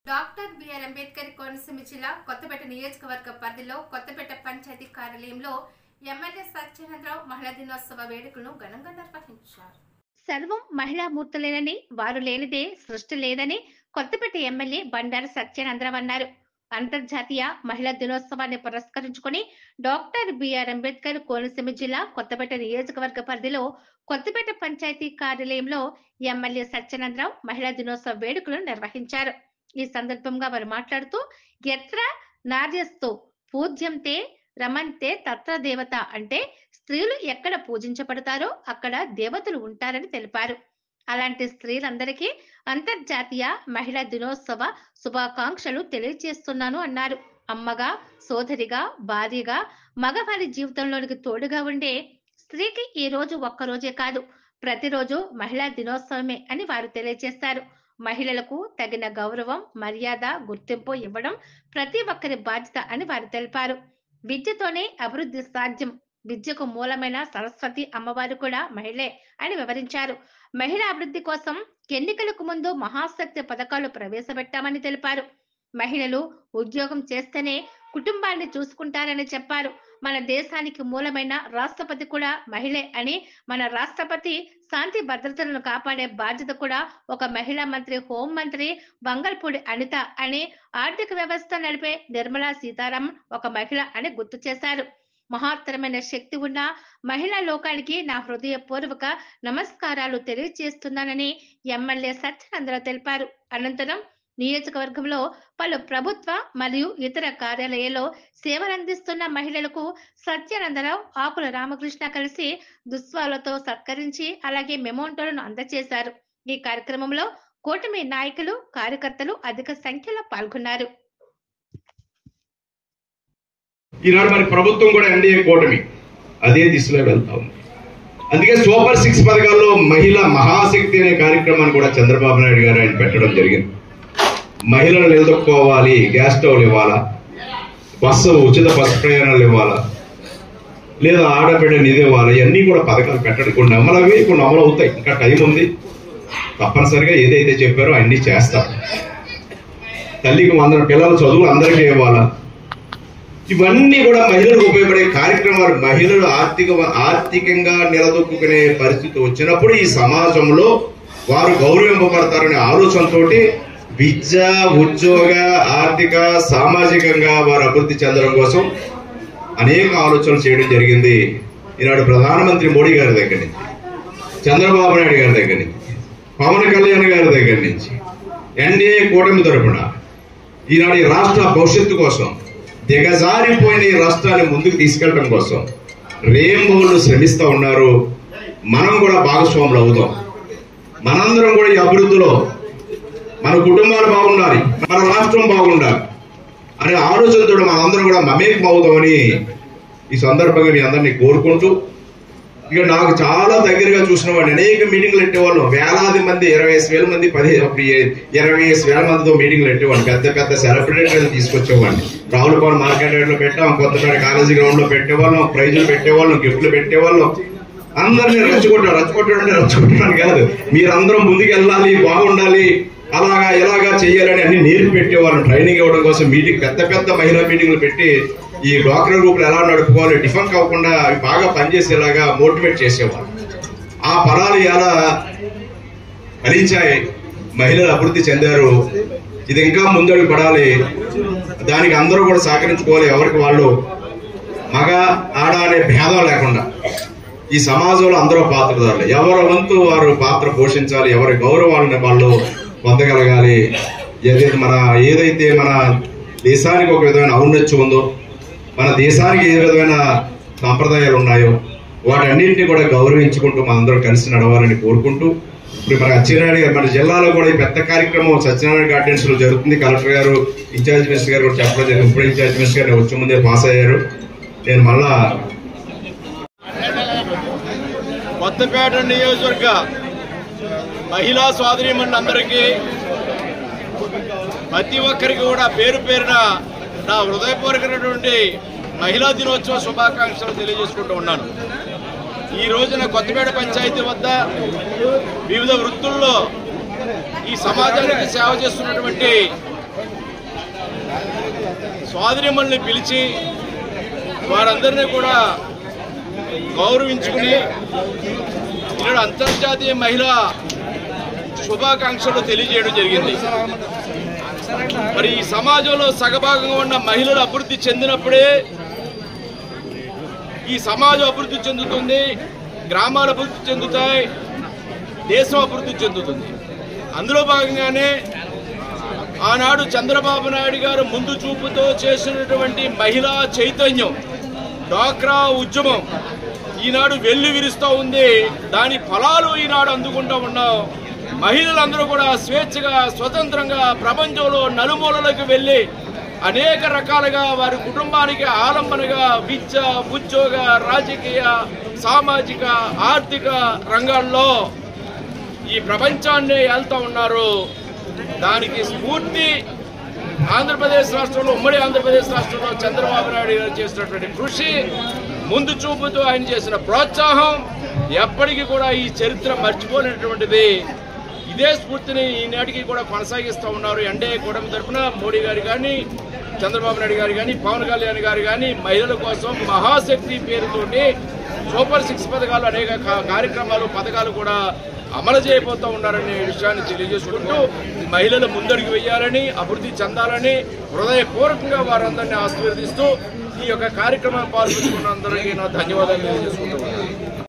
Doctor BR Ambedkar Konaseema జిల్లా కొత్తపేట నియోజకవర్గ పరిధిలో కొత్తపేట పంచాయతీ కార్యాలయంలో ఎమ్మెల్యే సత్యానందరావు మహిళా దినోత్సవ వేడుకలను ఘనంగా నిర్వహించారు. సర్వం మహిళా మూర్తులేనని, వారు లేనిదే సృష్టి లేదని కొత్తపేట ఎమ్మెల్యే బండారు సత్యానందరావు అన్నారు. అంతర్జాతీయ మహిళా దినోత్సవాన్ని పురస్కరించుకుని డాక్టర్ బిఆర్ అంబేద్కర్ కోనసీమ జిల్లా కొత్తపేట నియోజకవర్గ పరిధిలో కొత్తపేట పంచాయతీ కార్యాలయంలో ఎమ్మెల్యే సత్యానందరావు మహిళా దినోత్సవ వేడుకలను నిర్వహించారు. ఈ సందర్భంగా వారు మాట్లాడుతూ ఎత్ర నార్యస్తో పూజ్యంతే రమంతే తత్ర దేవత అంటే స్త్రీలు ఎక్కడ పూజించబడతారో అక్కడ దేవతలు ఉంటారని తెలిపారు. అలాంటి స్త్రీలందరికీ అంతర్జాతీయ మహిళా దినోత్సవ శుభాకాంక్షలు తెలియజేస్తున్నాను అన్నారు. అమ్మగా, సోదరిగా, భార్యగా, మగవారి జీవితంలోనికి తోడుగా ఉండే స్త్రీకి ఈ రోజు ఒక్కరోజే కాదు, ప్రతిరోజు మహిళా దినోత్సవమే అని వారు తెలియజేశారు. మహిళలకు తగిన గౌరవం, మర్యాద, గుర్తింపు ఇవ్వడం ప్రతి ఒక్కరి బాధ్యత అని వారు తెలిపారు. విద్యతోనే అభివృద్ధి సాధ్యం. విద్యకు మూలమైన సరస్వతి అమ్మవారు కూడా మహిళే అని వివరించారు. మహిళా అభివృద్ధి కోసం ఎన్నికలకు ముందు మహాశక్తి పథకాలు ప్రవేశపెట్టామని తెలిపారు. మహిళలు ఉద్యోగం చేస్తేనే కుటుంబాన్ని చూసుకుంటారని చెప్పారు. మన దేశానికి మూలమైన రాష్ట్రపతి కూడా మహిళే అని, మన రాష్ట్రపతి శాంతి భద్రతలను కాపాడే బాధ్యత కూడా ఒక మహిళా మంత్రి, హోంమంత్రి వంగల్పూడి అనిత అని, ఆర్థిక వ్యవస్థ నడిపే నిర్మలా సీతారామన్ ఒక మహిళ అని గుర్తు చేశారు. మహత్తరమైన శక్తి ఉన్న మహిళా లోకానికి నా హృదయపూర్వక నమస్కారాలు తెలియజేస్తున్నానని ఎమ్మెల్యే సత్యానందరావు తెలిపారు. అనంతరం నియోజకవర్గంలో పలు ప్రభుత్వ మరియు ఇతర కార్యాలయాల్లో సేవలందిస్తున్న మహిళలకు సత్యానందరావు, ఆకుల రామకృష్ణ కలిసి దుస్వాలతో సత్కరించి అలాగే మెమోంటోలను అందజేశారు. ఈ కార్యక్రమంలో కూటమి నాయకులు, కార్యకర్తలు అధిక సంఖ్యలో పాల్గొన్నారు. ఈనాడు మరి ప్రభుత్వం కూడా ఎన్డీఏ కూటమి అదే దిశలో వెళ్తా ఉంది. అందుకే సూపర్ 6 పథకాల్లో మహిళా మహాశక్తి అనే కార్యక్రమాన్ని కూడా చంద్రబాబు నాయుడు గారు ఆయన పెట్టడం జరిగింది. మహిళలు నిలదొక్కోవాలి, గ్యాస్ స్టవ్లు ఇవ్వాలా, ఉచిత బస్సు ప్రయాణాలు ఇవ్వాలా, లేదా ఆడబిడ్డ నిధి ఇవ్వాలి, ఇవన్నీ కూడా పథకాలు పెట్టడం. కొన్ని అమలవి, కొన్ని అమలు అవుతాయి. ఇంకా టైం ఉంది. తప్పనిసరిగా ఏదైతే చెప్పారో అన్ని చేస్తారు. తల్లికి 100 పిల్లల చదువులు అందరికీ ఇవ్వాలా, ఇవన్నీ కూడా మహిళలకు ఉపయోగపడే కార్యక్రమాలు. మహిళలు ఆర్థికంగా నిలదొక్కునే పరిస్థితి వచ్చినప్పుడు ఈ సమాజంలో వారు గౌరవింపబడతారనే ఆలోచనతో విద్య, ఉద్యోగ, ఆర్థిక, సామాజికంగా వారు అభివృద్ధి చెందడం కోసం అనేక ఆలోచనలు చేయడం జరిగింది. ఈనాడు ప్రధానమంత్రి మోడీ గారి దగ్గర నుంచి, చంద్రబాబు నాయుడు గారి దగ్గర నుంచి, పవన్ కళ్యాణ్ గారి దగ్గర నుంచి, ఎన్డీఏ కూటమి తరఫున ఈనాడు ఈ రాష్ట్ర భవిష్యత్తు కోసం, దిగజారిపోయిన ఈ రాష్ట్రాన్ని ముందుకు తీసుకెళ్లడం కోసం రేంబోళ్ళు శ్రమిస్తూ ఉన్నారు. మనం కూడా భాగస్వాములు అవుతాం. మనందరం కూడా ఈ అభివృద్ధిలో మన కుటుంబాలు బాగుండాలి, మన రాష్ట్రం బాగుండాలి అనే ఆలోచనతో మనందరం కూడా మమేకం అవుతామని ఈ సందర్భంగా మీ అందరినీ కోరుకుంటూ, ఇక నాకు చాలా దగ్గరగా చూసిన వాడిని అనేక మీటింగ్లు పెట్టేవాళ్ళు. వేలాది మంది, 25,000 మంది, 25,000 మందితో మీటింగ్లు పెట్టేవాడిని. పెద్ద పెద్ద సెలబ్రిటీలు తీసుకొచ్చేవాడిని. రావులపాలెం మార్కెట్ యార్డ్ లో పెట్టాం, కొత్తపేట కాలేజీ గ్రౌండ్ లో పెట్టేవాళ్ళం, ప్రైజులు పెట్టేవాళ్ళం, గిఫ్ట్లు పెట్టేవాళ్ళం. అందరినీ రచ్చగొట్టడానికి కాదు, మీరందరం ముందుకు వెళ్ళాలి, బాగుండాలి, అలాగా ఇలాగా చెయ్యాలని అన్ని నేర్పి పెట్టేవాళ్ళం. ట్రైనింగ్ ఇవ్వడం కోసం పెద్ద పెద్ద మహిళా మీటింగ్లు పెట్టి ఈ డ్వాక్రా గ్రూపులు ఎలా నడుపుకోవాలి, డిఫెంక్ అవ్వకుండా అవి బాగా పనిచేసేలాగా మోటివేట్ చేసేవాళ్ళు. ఆ ఫలాలు ఎలా ఫలించాయి, మహిళలు అభివృద్ధి చెందారు. ఇది ఇంకా ముందడుగు పడాలి. దానికి అందరూ కూడా సహకరించుకోవాలి. ఎవరికి వాళ్ళు మగ, ఆడ అనే భేదం లేకుండా ఈ సమాజంలో అందరూ పాత్రదారులు. ఎవరి వంతు వారు పాత్ర పోషించాలి. ఎవరి గౌరవాలను వాళ్ళు పొందగలగాలి. ఏదైతే మన దేశానికి ఒక విధమైన ఔన్నత్యం ఉందో, మన దేశానికి ఏ విధమైన సాంప్రదాయాలు ఉన్నాయో వాటన్నింటినీ కూడా గౌరవించుకుంటూ మనందరం కలిసి నడవాలని కోరుకుంటూ, ఇప్పుడు మన అచ్చెన్నాయుడు గారు, మన జిల్లాలో కూడా ఈ పెద్ద కార్యక్రమం సత్యనారాయణ గార్డెన్స్ లో జరుగుతుంది. కలెక్టర్ గారు, ఇన్ఛార్జ్ మినిస్టర్ గారు కూడా చెప్పడం జరిగింది. ఇప్పుడు ఇన్ఛార్జ్ మినిస్టర్ గారు వచ్చే ముందే పాస్ అయ్యారు. నేను మళ్ళా కొత్తపేట నియోజకవర్గ మహిళా సోదరీమణులందరికీ, ప్రతి ఒక్కరికి కూడా పేరు పేరున నా హృదయపూర్వకమైనటువంటి మహిళా దినోత్సవ శుభాకాంక్షలు తెలియజేసుకుంటూ ఉన్నాను. ఈ రోజున కొత్తపేట పంచాయతీ వద్ద వివిధ వృత్తుల్లో ఈ సమాజానికి సేవ చేస్తున్నటువంటి సోదరిమణుల్ని పిలిచి వారందరినీ కూడా గౌరవించుకుని ఈనాడు అంతర్జాతీయ మహిళా శుభాకాంక్షలు తెలియజేయడం జరిగింది. మరి ఈ సమాజంలో సగభాగంగా ఉన్న మహిళలు అభివృద్ధి చెందినప్పుడే ఈ సమాజం అభివృద్ధి చెందుతుంది, గ్రామాలు అభివృద్ధి చెందుతాయి, దేశం అభివృద్ధి చెందుతుంది. అందులో భాగంగానే ఆనాడు చంద్రబాబు నాయుడు గారు ముందు చూపుతో చేసినటువంటి మహిళా చైతన్యం, డ్వాక్రా ఉద్యమం ఈనాడు వెల్లి విరుస్తూ ఉంది. దాని ఫలాలు ఈనాడు అందుకుంటూ ఉన్నాం. మహిళలందరూ కూడా స్వేచ్ఛగా స్వతంత్రంగా ప్రపంచంలో నలుమూలలకు వెళ్ళి అనేక రకాలుగా వారి కుటుంబానికి ఆలంబనగా విద్య, ఉద్యోగ, రాజకీయ, సామాజిక, ఆర్థిక రంగాల్లో ఈ ప్రపంచాన్ని వెళ్తూ ఉన్నారు. దానికి స్ఫూర్తి ఆంధ్రప్రదేశ్ రాష్ట్రంలో, ఉమ్మడి ఆంధ్రప్రదేశ్ రాష్ట్రంలో చంద్రబాబు నాయుడు గారు చేసినటువంటి కృషి, ముందు చూపుతూ ఆయన చేసిన ప్రోత్సాహం ఎప్పటికీ కూడా ఈ చరిత్ర మర్చిపోలేనటువంటిది. ఇదే స్ఫూర్తిని ఈనాటికి కూడా కొనసాగిస్తూ ఉన్నారు. ఎన్డీఏ కూటమి తరఫున మోడీ గారు కానీ, చంద్రబాబు నాయుడు గారు కానీ, పవన్ కళ్యాణ్ గారు కానీ మహిళల కోసం మహాశక్తి పేరుతోటి సూపర్ 6 పథకాలు, అనేక కార్యక్రమాలు, పథకాలు కూడా అమలు చేయబోతూ ఉన్నారనే విషయాన్ని తెలియజేసుకుంటూ మహిళలు ముందడుగు వేయాలని, అభివృద్ధి చెందాలని హృదయపూర్వకంగా వారందరినీ ఆశీర్వదిస్తూ ఈ యొక్క కార్యక్రమాన్ని పాల్గొంటున్న అందరికీ నా ధన్యవాదాలు తెలియజేసుకుంటూ ఉన్నాను.